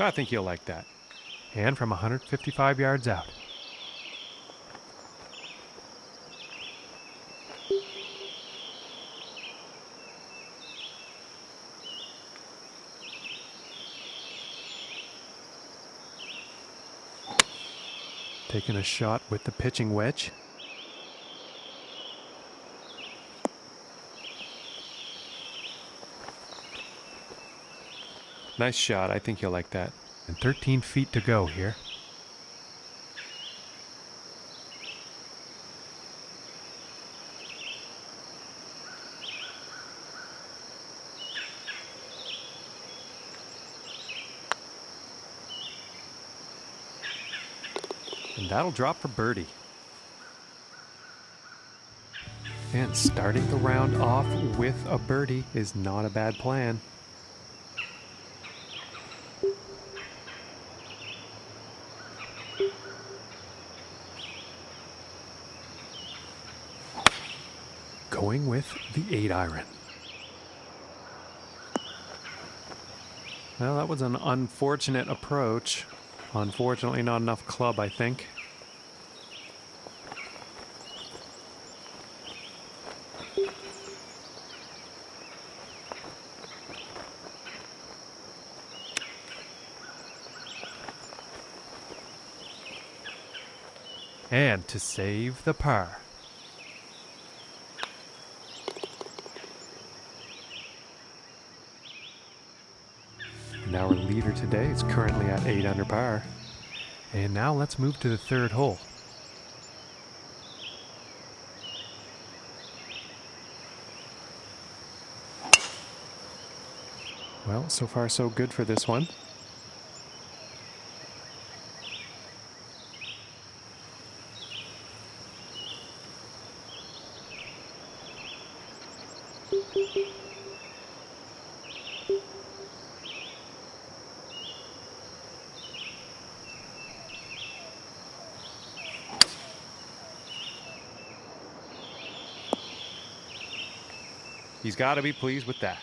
I think you'll like that. And from 155 yards out. Taking a shot with the pitching wedge. Nice shot. I think you'll like that. And 13 feet to go here. And that'll drop for birdie. And starting the round off with a birdie is not a bad plan. Going with the 8-iron. Well, that was an unfortunate approach. Unfortunately, not enough club, I think. And to save the par. And our leader today is currently at 8 under par. And now let's move to the third hole. Well, so far so good for this one. He's got to be pleased with that.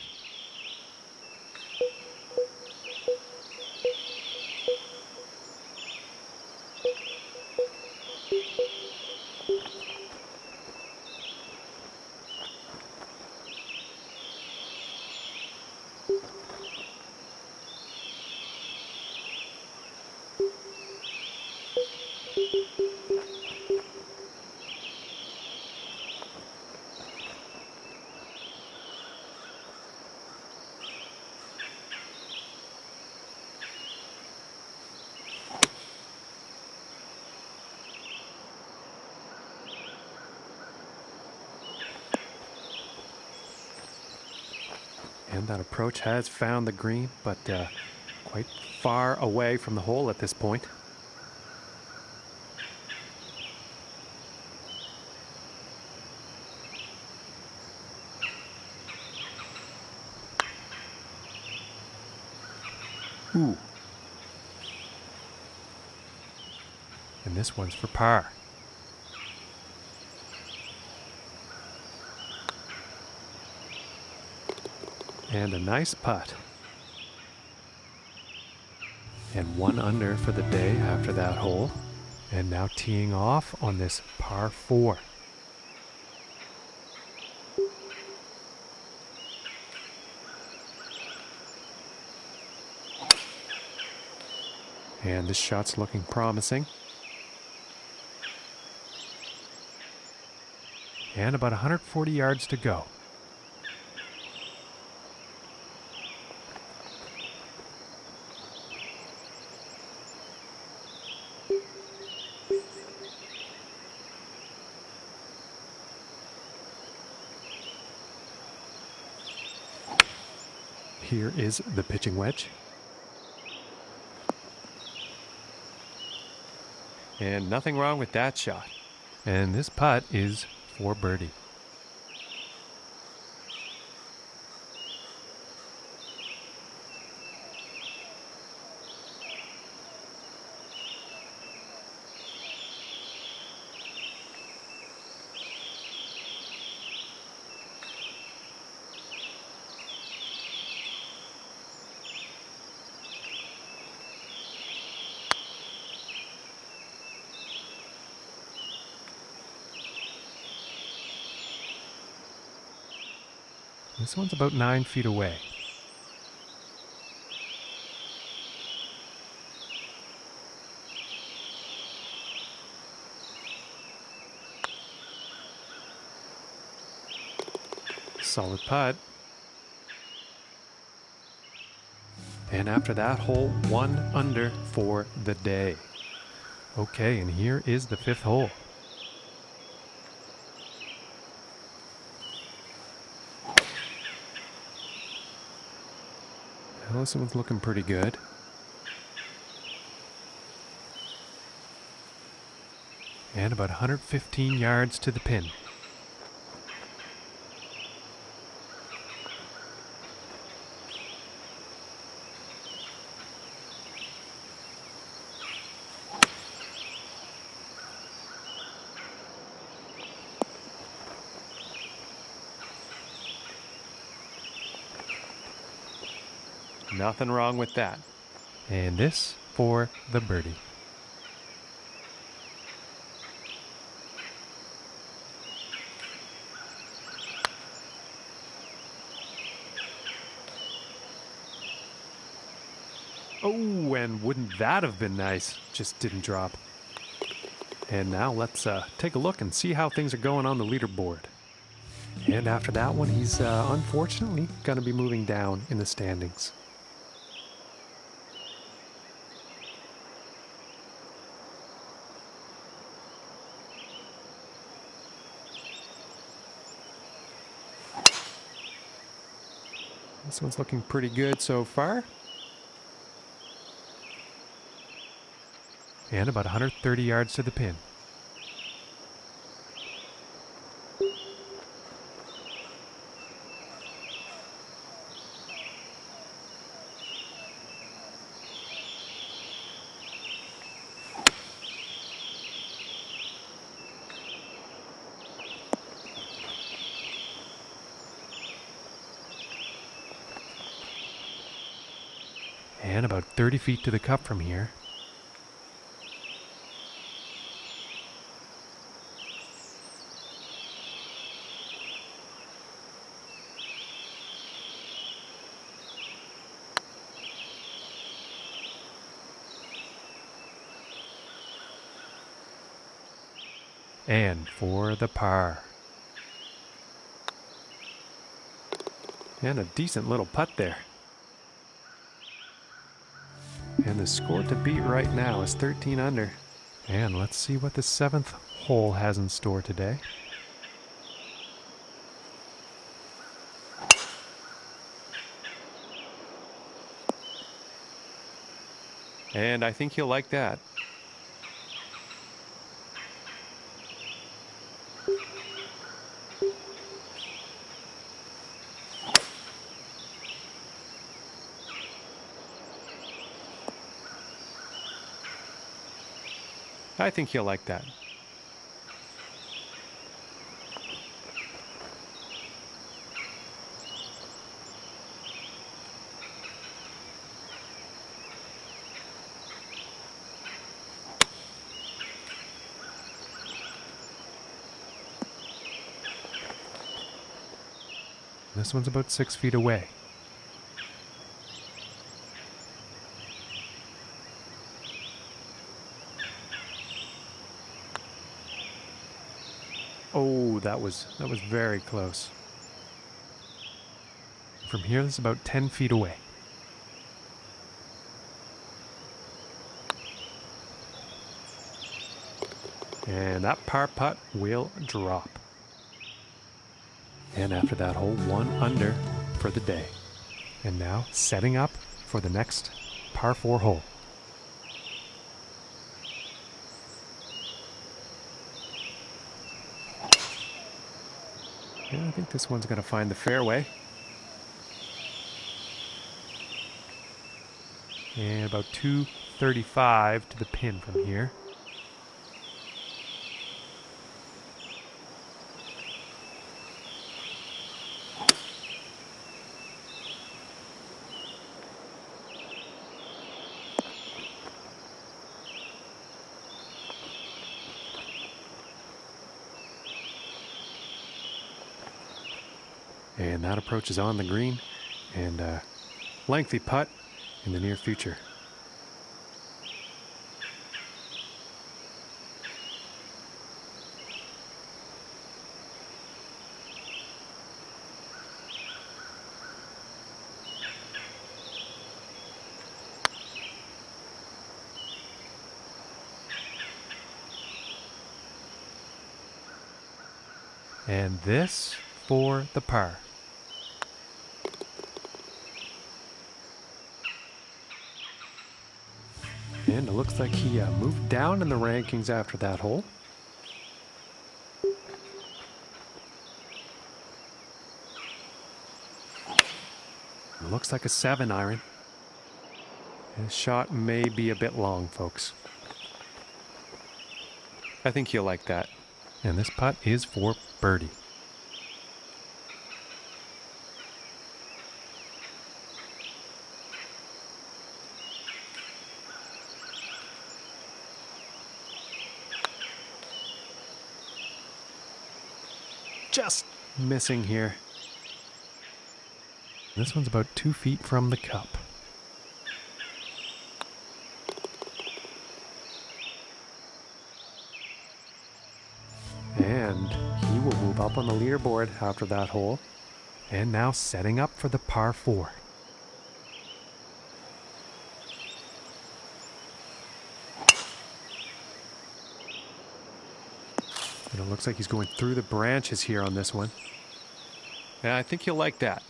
And that approach has found the green, but quite far away from the hole at this point. Ooh. And this one's for par. And a nice putt. And 1 under for the day after that hole. And now teeing off on this par 4. And this shot's looking promising. And about 140 yards to go. Here is the pitching wedge. And nothing wrong with that shot. And this putt is for birdie. This one's about 9 feet away. Solid putt. And after that hole, 1 under for the day. Okay, and here is the 5th hole. Well, this one's looking pretty good. And about 115 yards to the pin. Nothing wrong with that. And this for the birdie. Oh, and wouldn't that have been nice? Just didn't drop. And now let's take a look and see how things are going on the leaderboard. And after that one, he's unfortunately going to be moving down in the standings. This one's looking pretty good so far. And about 130 yards to the pin. And about 30 feet to the cup from here. And for the par. And a decent little putt there. And the score to beat right now is 13 under. And let's see what the 7th hole has in store today. And I think he'll like that. I think he'll like that. This one's about 6 feet away. Oh, that was very close. From here, this is about 10 feet away. And that par putt will drop. And after that hole, 1 under for the day. And now setting up for the next par 4 hole. Yeah, I think this one's going to find the fairway. And about 235 to the pin from here. And that approach is on the green, and a lengthy putt in the near future. And this for the par. And it looks like he moved down in the rankings after that hole. It looks like a 7-iron. His shot may be a bit long, folks. I think he'll like that. And this putt is for birdie. Just missing here. This one's about 2 feet from the cup. And he will move up on the leaderboard after that hole. And now setting up for the par 4. And it looks like he's going through the branches here on this one. And I think he'll like that.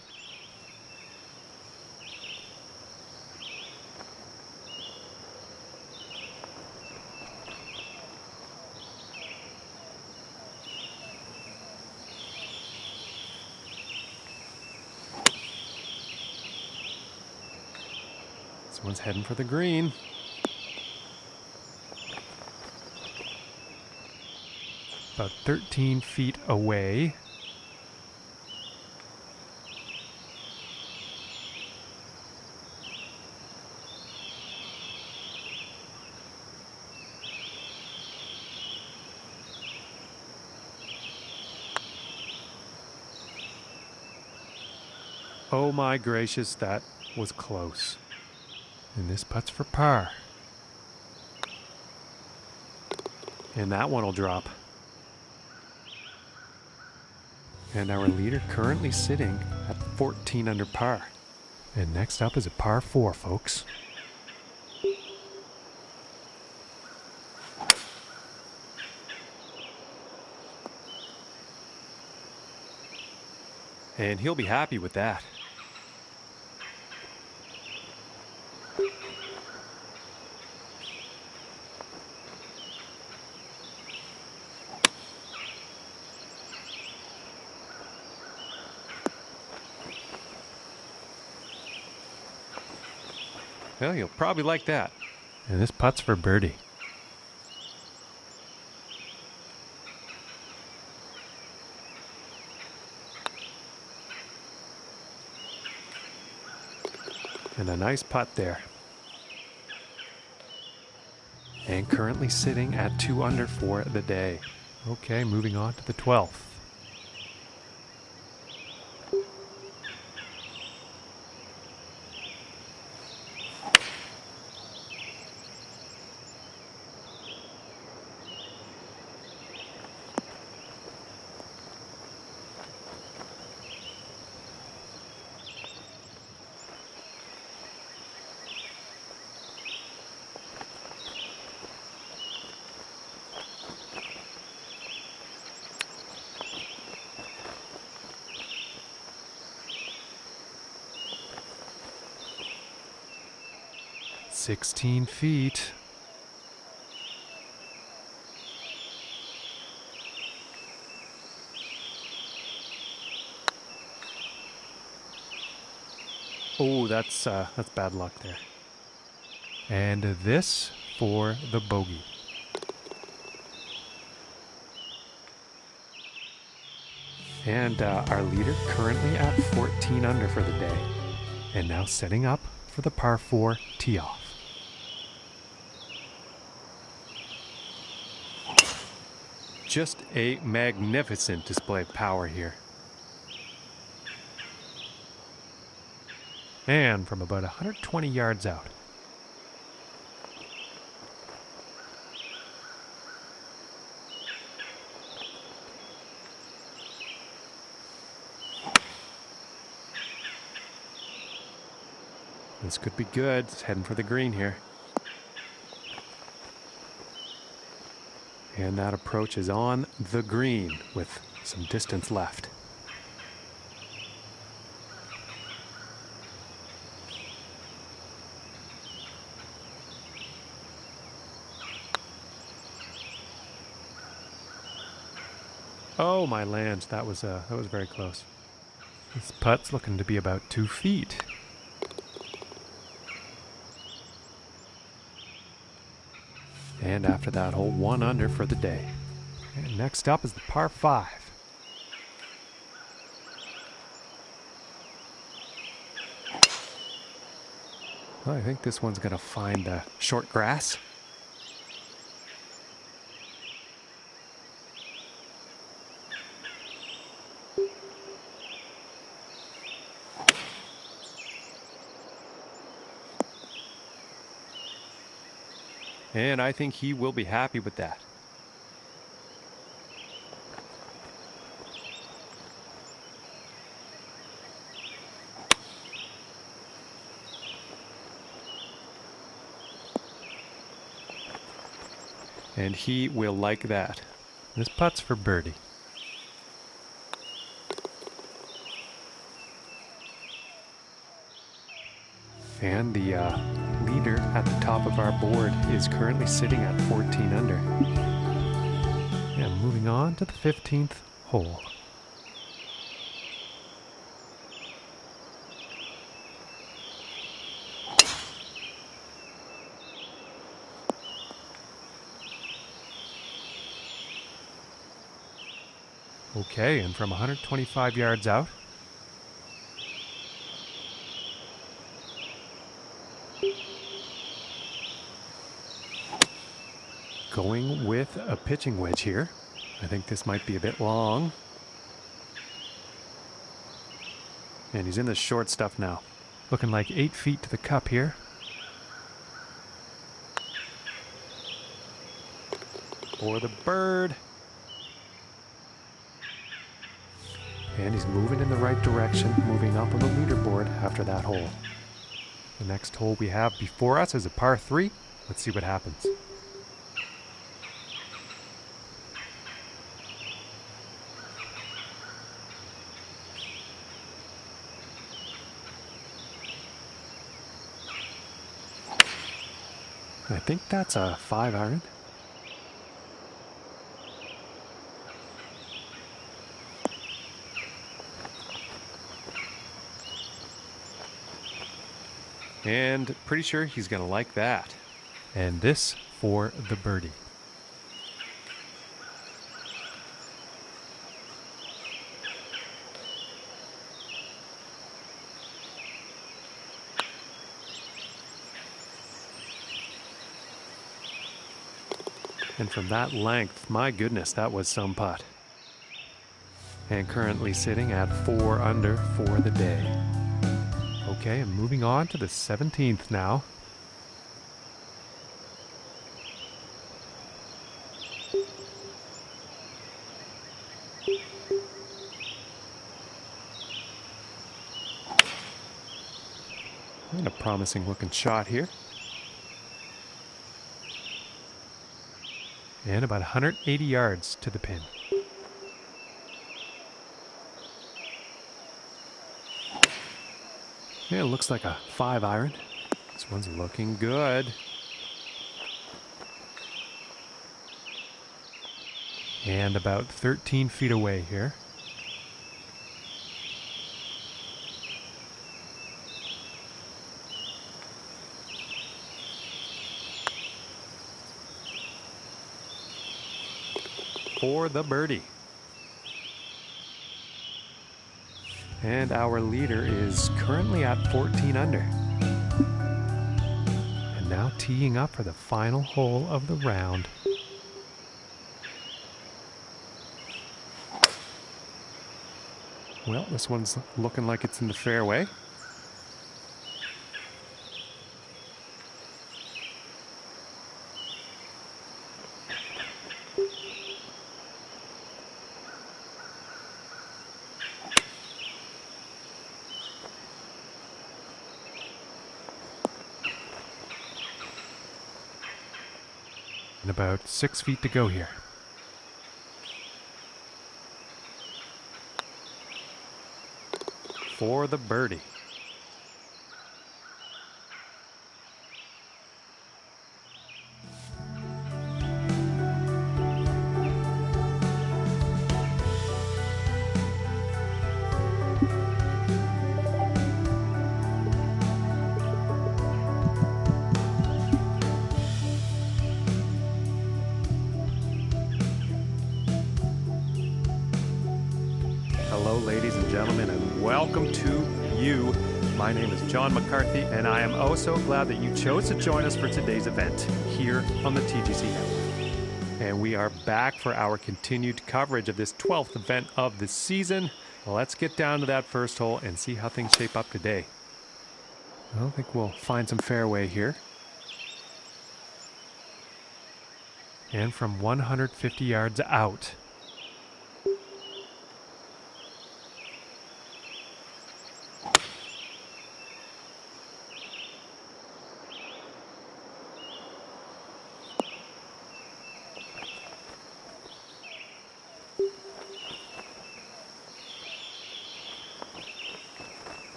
This one's heading for the green. About 13 feet away. Oh my gracious, that was close. And this putt's for par. And that one will drop. And our leader currently sitting at 14 under par. And next up is a par 4, folks. And he'll be happy with that. Well, you'll probably like that. And this putt's for birdie. And a nice putt there. And currently sitting at 2 under for the day. Okay, moving on to the 12th. "16 feet. Oh, that's bad luck there. And this for the bogey. And our leader currently at 14 under for the day. And now setting up for the par 4 tee off. Just a magnificent display of power here. and from about 120 yards out. This could be good. It's heading for the green here. And that approach is on the green with some distance left. Oh my land, that was very close. This putt's looking to be about 2 feet. And after that hole, 1 under for the day. And next up is the par 5. Well, I think this one's going to find short grass. And I think he will be happy with that. And he will like that. This putt's for birdie. And the leader at the top of our board is currently sitting at 14 under. And moving on to the 15th hole. Okay, and from 125 yards out, going with a pitching wedge here. I think this might be a bit long. And he's in the short stuff now. Looking like 8 feet to the cup here. For the bird. And he's moving in the right direction, moving up on the leaderboard after that hole. The next hole we have before us is a par 3. Let's see what happens. I think that's a 5 iron. And pretty sure he's going to like that. And this for the birdie. And from that length, my goodness, that was some putt. And currently sitting at 4 under for the day. Okay, and moving on to the 17th now. And a promising looking shot here. And about 180 yards to the pin. Yeah, it looks like a 5 iron. This one's looking good. And about 13 feet away here. For the birdie. And our leader is currently at 14 under. And now teeing up for the final hole of the round. Well, this one's looking like it's in the fairway. And about 6 feet to go here. For the birdie. Hello, ladies and gentlemen, and welcome to you. My name is John McCarthy, and I am oh so glad that you chose to join us for today's event here on the TGC Network. And we are back for our continued coverage of this 12th event of the season. Let's get down to that first hole and see how things shape up today. I don't think we'll find some fairway here. And from 150 yards out.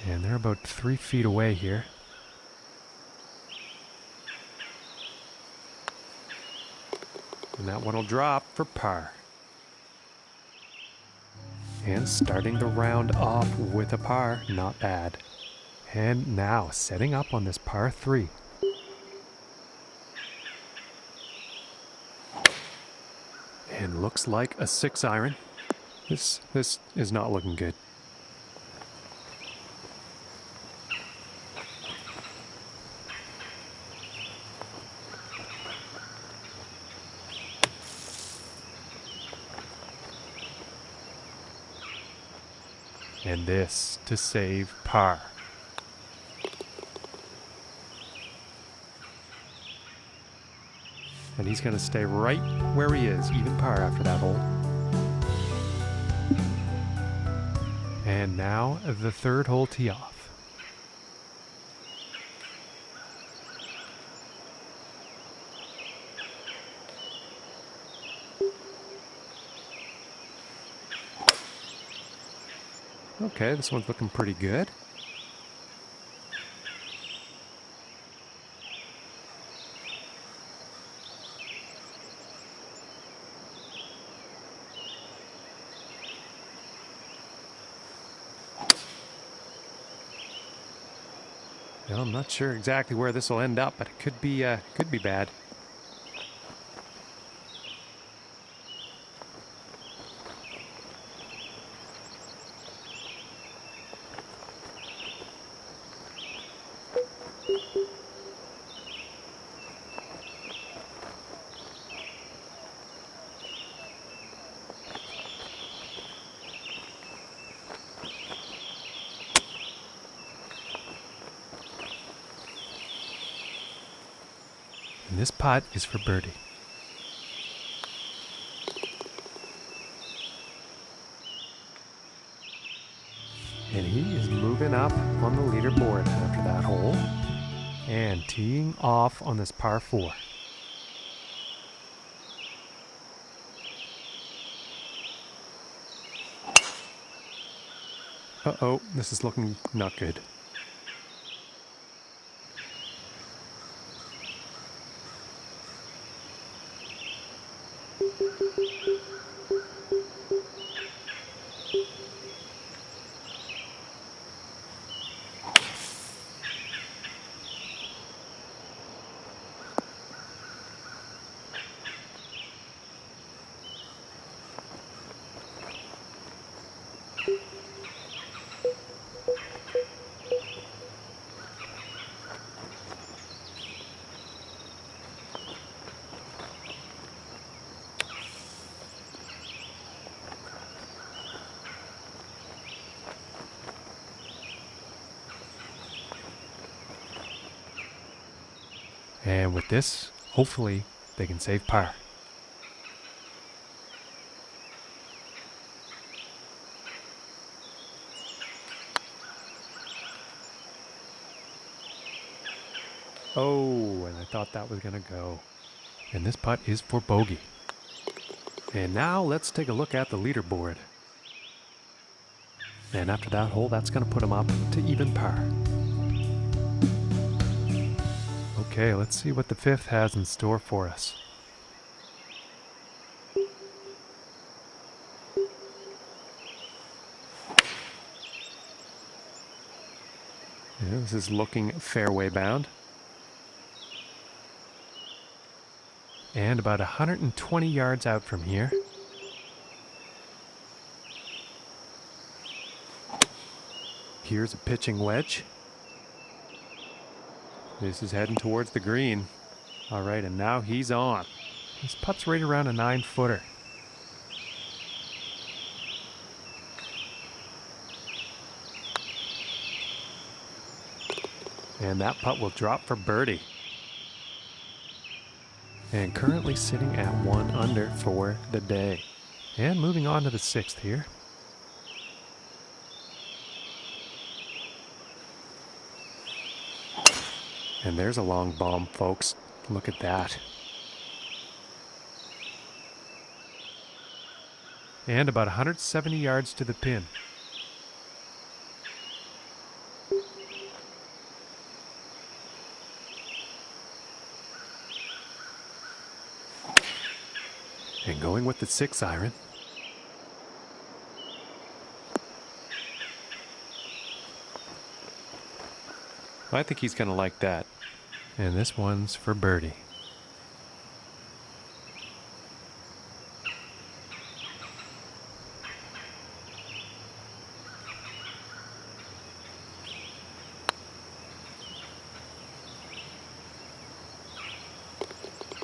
And they're about 3 feet away here. And that one will drop for par. And starting the round off with a par, not bad. And now setting up on this par 3. And looks like a 6-iron. This is not looking good. And this to save par. And he's going to stay right where he is, even par after that hole. And now the third hole tee off. Okay, this one's looking pretty good. Well, I'm not sure exactly where this will end up, but it could be bad. And this putt is for birdie. And he is moving up on the leaderboard after that hole. And teeing off on this par 4. Uh-oh, this is looking not good. And with this, hopefully, they can save par. Oh, and I thought that was going to go. And this putt is for bogey. And now let's take a look at the leaderboard. And after that hole, that's going to put him up to even par. Okay, let's see what the fifth has in store for us. Yeah, this is looking fairway bound. And about 120 yards out from here. Here's a pitching wedge. This is heading towards the green. All right, and now he's on. This putt's right around a 9-footer. And that putt will drop for birdie. And currently sitting at 1 under for the day. And moving on to the sixth here. And there's a long bomb, folks. Look at that. And about 170 yards to the pin. And going with the 6 iron. I think he's going to like that. And this one's for birdie.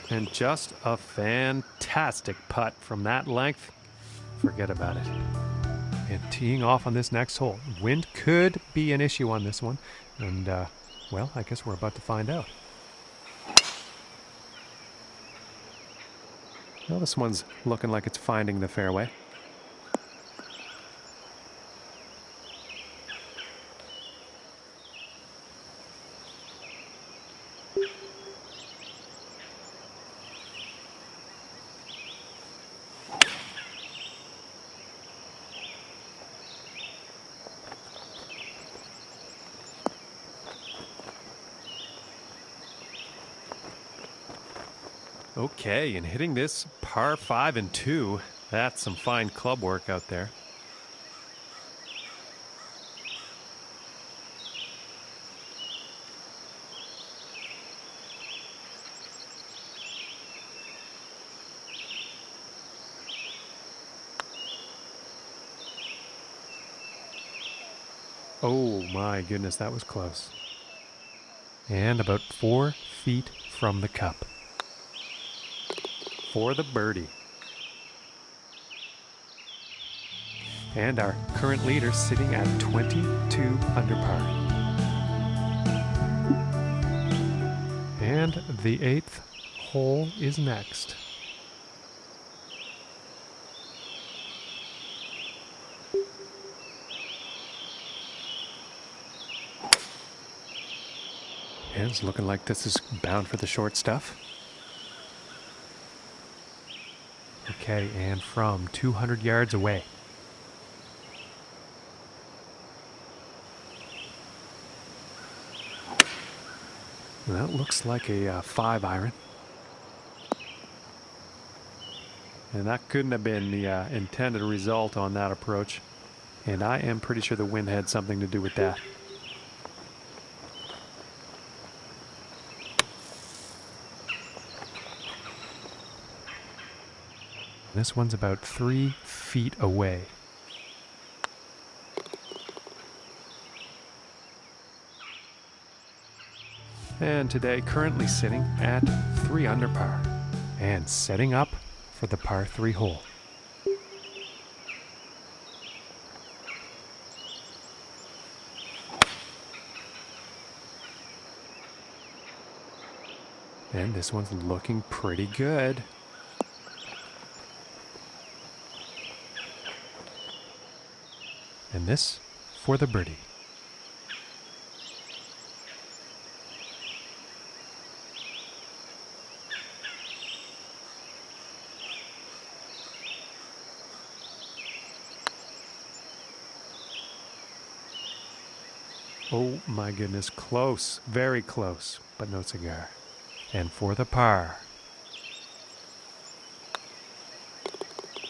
And just a fantastic putt from that length. Forget about it. And teeing off on this next hole. Wind could be an issue on this one. And, well, I guess we're about to find out. Well, this one's looking like it's finding the fairway. Okay, and hitting this par 5 and 2, that's some fine club work out there. Oh my goodness, that was close. And about 4 feet from the cup. For the birdie. And our current leader sitting at 22 under par. And the 8th hole is next. And it's looking like this is bound for the short stuff. Okay, and from 200 yards away. That looks like a 5 iron. And that couldn't have been the intended result on that approach. And I am pretty sure the wind had something to do with that. This one's about 3 feet away. And today currently sitting at 3 under par and setting up for the par 3 hole. And this one's looking pretty good. And this for the birdie. Oh my goodness, close, very close, but no cigar. And for the par.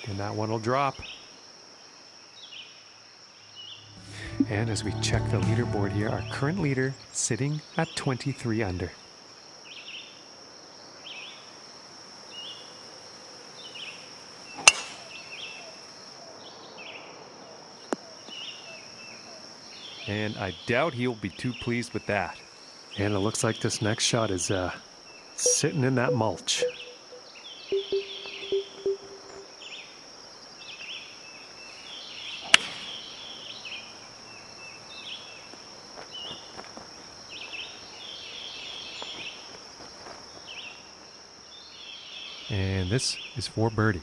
And that one will drop. And as we check the leaderboard here, our current leader sitting at 23 under. And I doubt he'll be too pleased with that. And it looks like this next shot is sitting in that mulch. And this is for birdie.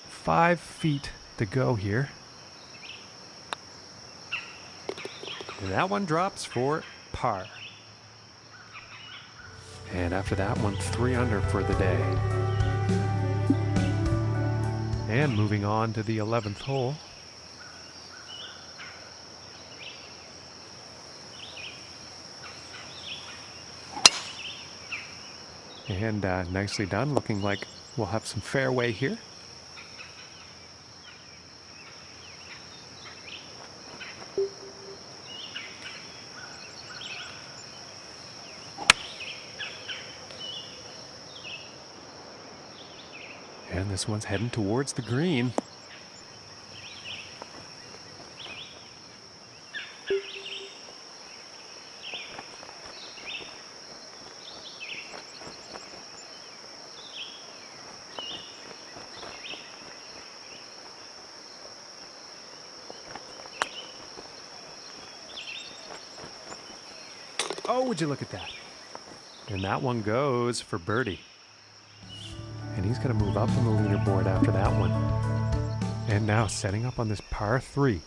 Five feet to go here. And that one drops for par. And after that one, 3 under for the day. And moving on to the 11th hole. And nicely done, looking like we'll have some fairway here. And this one's heading towards the green. Oh, would you look at that? And that one goes for birdie. And he's going to move up on the leaderboard after that one. And now setting up on this par 3.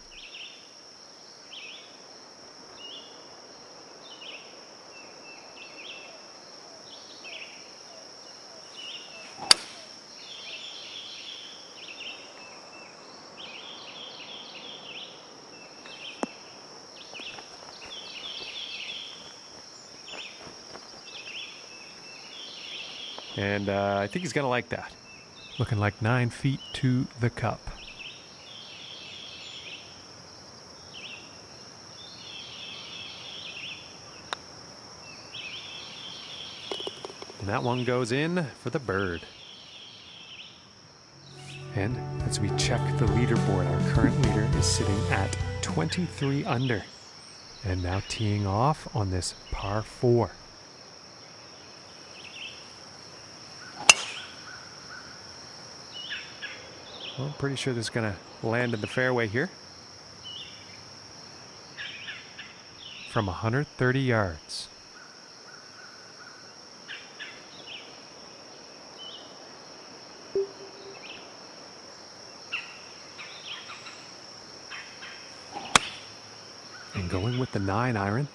And I think he's going to like that. Looking like 9 feet to the cup. And that one goes in for the bird. And as we check the leaderboard, our current leader is sitting at 23 under. And now teeing off on this par 4. Well, I'm pretty sure this is going to land in the fairway here. From 130 yards. And going with the 9 iron.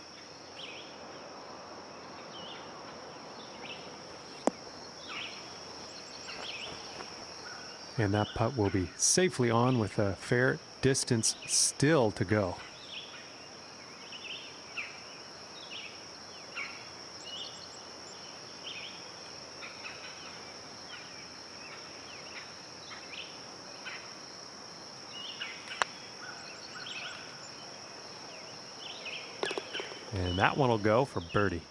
And that putt will be safely on with a fair distance still to go. And that one will go for birdie.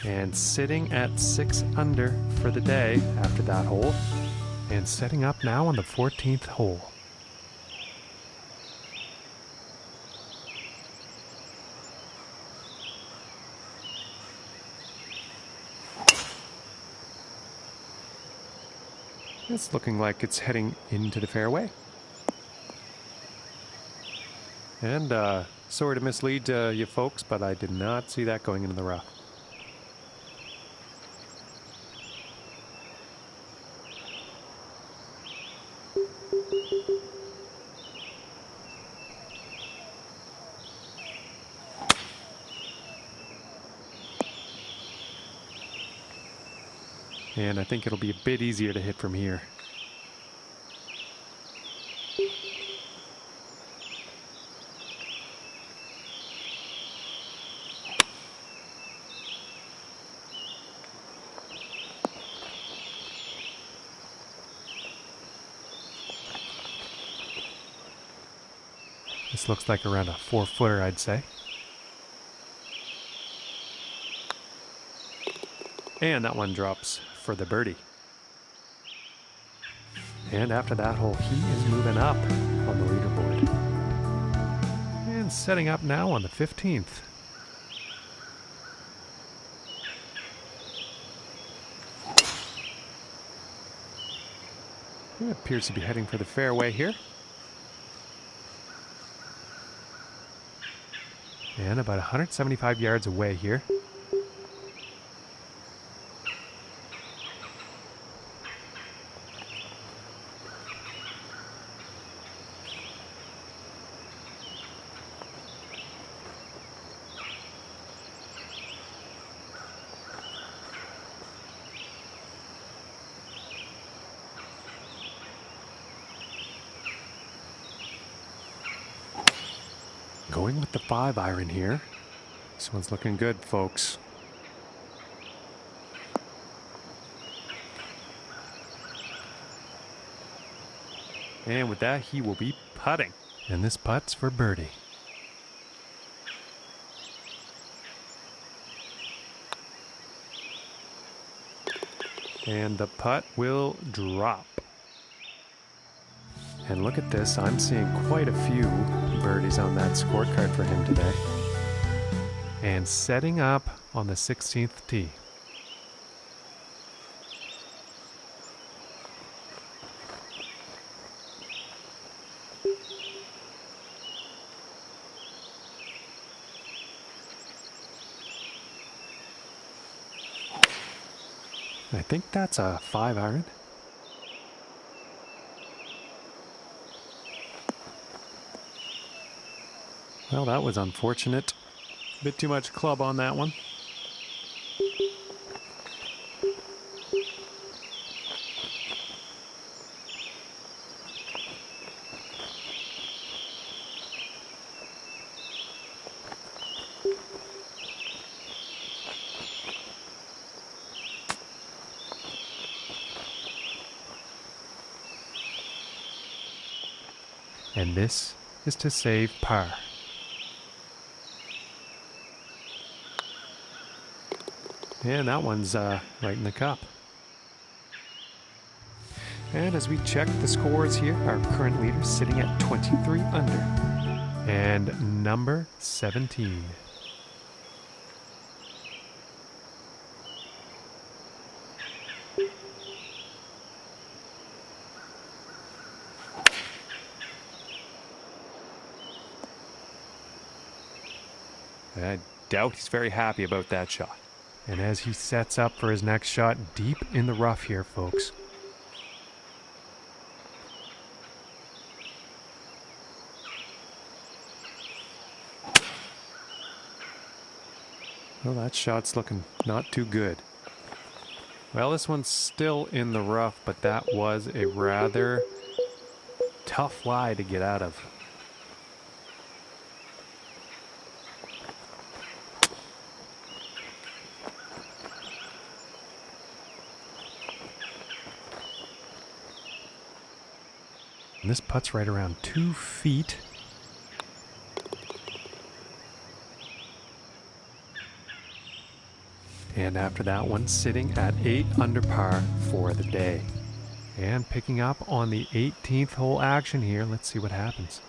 And sitting at 6 under for the day after that hole. And setting up now on the 14th hole. It's looking like it's heading into the fairway. And sorry to mislead you folks, but I did not see that going into the rough. And I think it'll be a bit easier to hit from here. This looks like around a 4-footer, I'd say. And that one drops for the birdie. And after that hole, he is moving up on the leaderboard. And setting up now on the 15th. He appears to be heading for the fairway here. And about 175 yards away here. Going with the 5-iron here. This one's looking good, folks. And with that, he will be putting. And this putt's for birdie. And the putt will drop. And look at this, I'm seeing quite a few birdies on that scorecard for him today. And setting up on the 16th tee. I think that's a 5-iron. Well, that was unfortunate. A bit too much club on that one. And this is to save par. And that one's right in the cup. And as we check the scores here, our current leader sitting at 23 under. And number 17. I doubt he's very happy about that shot. And as he sets up for his next shot, deep in the rough here, folks. Well, that shot's looking not too good. Well, this one's still in the rough, but that was a rather tough lie to get out of. And this putt's right around 2 feet. And after that one, sitting at 8 under par for the day. And picking up on the 18th hole action here. Let's see what happens.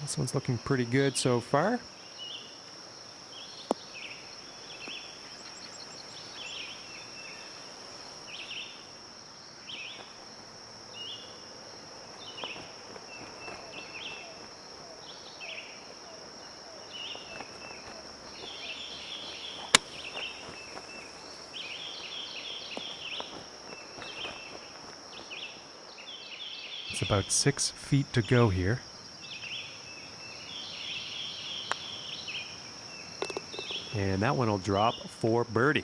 This one's looking pretty good so far. It's about 6 feet to go here. And that one will drop for birdie.